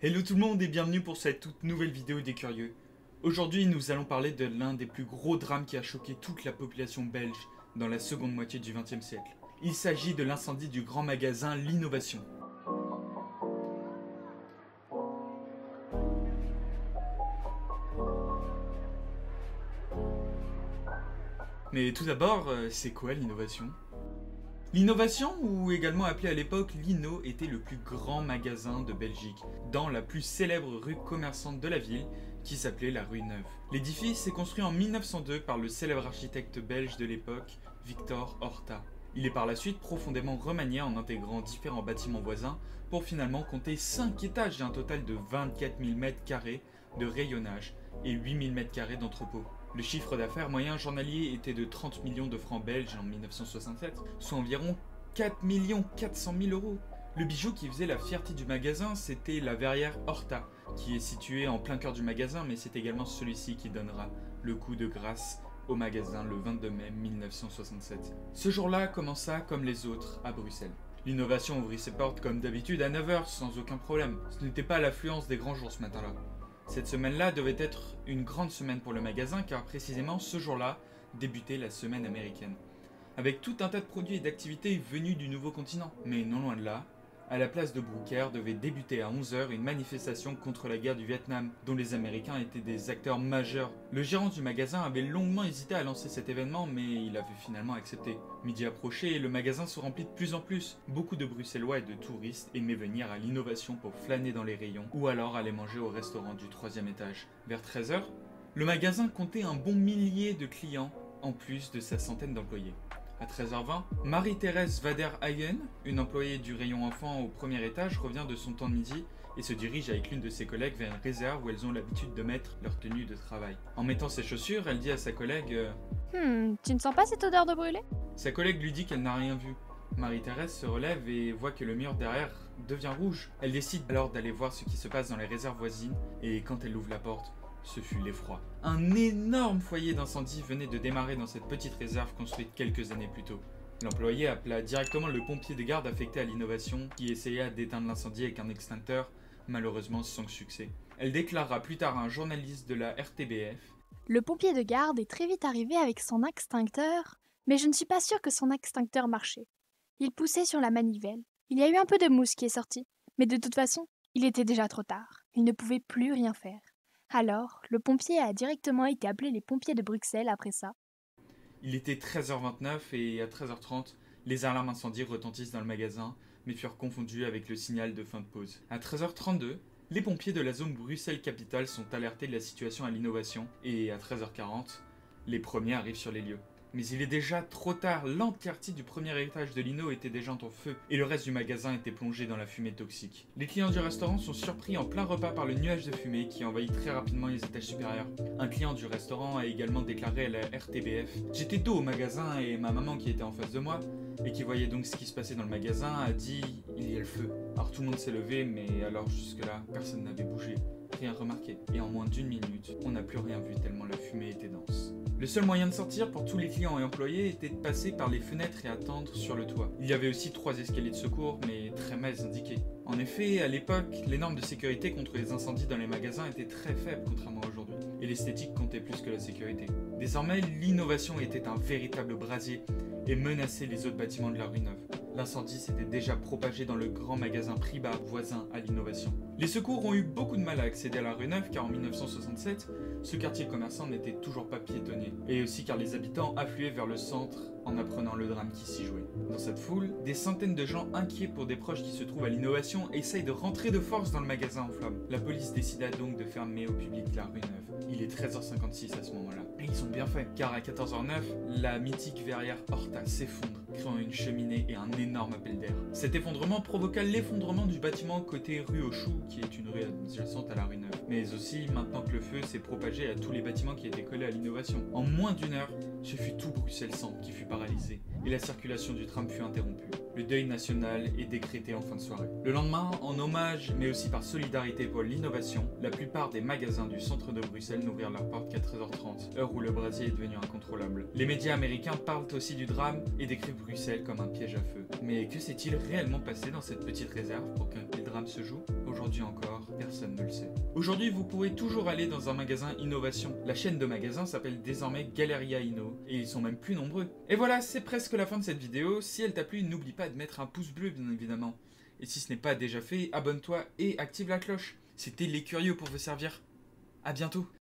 Hello tout le monde et bienvenue pour cette toute nouvelle vidéo des curieux. Aujourd'hui nous allons parler de l'un des plus gros drames qui a choqué toute la population belge dans la seconde moitié du XXe siècle. Il s'agit de l'incendie du grand magasin L'Innovation. Mais tout d'abord, c'est quoi l'innovation ? L'Innovation, ou également appelé à l'époque l'Inno, était le plus grand magasin de Belgique, dans la plus célèbre rue commerçante de la ville, qui s'appelait la rue Neuve. L'édifice est construit en 1902 par le célèbre architecte belge de l'époque, Victor Horta. Il est par la suite profondément remanié en intégrant différents bâtiments voisins pour finalement compter 5 étages et un total de 24 000 m² de rayonnage et 8 000 m² d'entrepôt. Le chiffre d'affaires moyen journalier était de 30 millions de francs belges en 1967, soit environ 4 400 000 euros. Le bijou qui faisait la fierté du magasin, c'était la verrière Horta, qui est située en plein cœur du magasin, mais c'est également celui-ci qui donnera le coup de grâce au magasin le 22 mai 1967. Ce jour-là commença comme les autres à Bruxelles. L'Innovation ouvrit ses portes comme d'habitude à 9 h sans aucun problème. Ce n'était pas l'affluence des grands jours ce matin-là. Cette semaine-là devait être une grande semaine pour le magasin car précisément ce jour-là débutait la semaine américaine. Avec tout un tas de produits et d'activités venus du nouveau continent. Mais non loin de là, à la place de Brooker devait débuter à 11 h une manifestation contre la guerre du Vietnam, dont les Américains étaient des acteurs majeurs. Le gérant du magasin avait longuement hésité à lancer cet événement, mais il avait finalement accepté. Midi approchait et le magasin se remplit de plus en plus. Beaucoup de Bruxellois et de touristes aimaient venir à l'Innovation pour flâner dans les rayons, ou alors aller manger au restaurant du 3e étage. Vers 13 h, le magasin comptait un bon millier de clients, en plus de sa centaine d'employés. À 13 h 20, Marie-Thérèse Vader-Hagen, une employée du rayon enfant au 1er étage, revient de son temps de midi et se dirige avec l'une de ses collègues vers une réserve où elles ont l'habitude de mettre leur tenue de travail. En mettant ses chaussures, elle dit à sa collègue Tu ne sens pas cette odeur de brûlé ? Sa collègue lui dit qu'elle n'a rien vu. Marie-Thérèse se relève et voit que le mur derrière devient rouge. Elle décide alors d'aller voir ce qui se passe dans les réserves voisines et quand elle ouvre la porte, ce fut l'effroi. Un énorme foyer d'incendie venait de démarrer dans cette petite réserve construite quelques années plus tôt. L'employé appela directement le pompier de garde affecté à l'Innovation qui essaya d'éteindre l'incendie avec un extincteur, malheureusement sans succès. Elle déclara plus tard à un journaliste de la RTBF Le pompier de garde est très vite arrivé avec son extincteur, mais je ne suis pas sûre que son extincteur marchait. Il poussait sur la manivelle. Il y a eu un peu de mousse qui est sortie, mais de toute façon, il était déjà trop tard. Il ne pouvait plus rien faire. Alors, le pompier a directement été appelé les pompiers de Bruxelles après ça. Il était 13 h 29 et à 13 h 30, les alarmes incendie retentissent dans le magasin, mais furent confondues avec le signal de fin de pause. À 13 h 32, les pompiers de la zone Bruxelles-Capitale sont alertés de la situation à l'Innovation et à 13 h 40, les premiers arrivent sur les lieux. Mais il est déjà trop tard, l'entièreté du premier étage de l'Inno était déjà en feu et le reste du magasin était plongé dans la fumée toxique. Les clients du restaurant sont surpris en plein repas par le nuage de fumée qui envahit très rapidement les étages supérieurs. Un client du restaurant a également déclaré à la RTBF « J'étais dos au magasin et ma maman qui était en face de moi et qui voyait donc ce qui se passait dans le magasin a dit « Il y a le feu ». Alors tout le monde s'est levé mais alors jusque-là, personne n'avait bougé. Rien remarqué. Et en moins d'1 minute, on n'a plus rien vu tellement la fumée était dense. Le seul moyen de sortir pour tous les clients et employés était de passer par les fenêtres et attendre sur le toit. Il y avait aussi 3 escaliers de secours, mais très mal indiqués. En effet, à l'époque, les normes de sécurité contre les incendies dans les magasins étaient très faibles, contrairement à aujourd'hui. Et l'esthétique comptait plus que la sécurité. Désormais, l'Innovation était un véritable brasier et menaçait les autres bâtiments de la rue Neuve. L'incendie s'était déjà propagé dans le grand magasin Priba voisin à l'Innovation. Les secours ont eu beaucoup de mal à accéder à la rue Neuve car en 1967, ce quartier commerçant n'était toujours pas piétonné. Et aussi car les habitants affluaient vers le centre en apprenant le drame qui s'y jouait. Dans cette foule, des centaines de gens inquiets pour des proches qui se trouvent à l'Innovation essayent de rentrer de force dans le magasin en flammes. La police décida donc de fermer au public la rue Neuve. Il est 13 h 56 à ce moment-là. Et ils ont bien fait, car à 14 h 09, la mythique verrière Horta s'effondre, créant une cheminée et un énorme appel d'air. Cet effondrement provoqua l'effondrement du bâtiment côté rue aux Choux, qui est une rue adjacente à la rue Neuve. Mais aussi, maintenant que le feu s'est propagé à tous les bâtiments qui étaient collés à l'Innovation. En moins d'1 heure, Ce fut tout Bruxelles-Centre qui fut paralysé et la circulation du tram fut interrompue. Le deuil national est décrété en fin de soirée. Le lendemain, en hommage mais aussi par solidarité pour l'innovation, la plupart des magasins du centre de Bruxelles n'ouvrirent leurs portes qu'à 13h30, heure où le brasier est devenu incontrôlable. Les médias américains parlent aussi du drame et décrivent Bruxelles comme un piège à feu. Mais que s'est-il réellement passé dans cette petite réserve pour que les drames se jouent? Aujourd'hui encore, personne ne le sait. Aujourd'hui, vous pourrez toujours aller dans un magasin innovation. La chaîne de magasins s'appelle désormais Galeria Inno et ils sont même plus nombreux. Et voilà, c'est presque la fin de cette vidéo. Si elle t'a plu, n'oublie pas de mettre un pouce bleu bien évidemment. Et si ce n'est pas déjà fait, abonne-toi et active la cloche. C'était Les Curieux pour vous servir. À bientôt.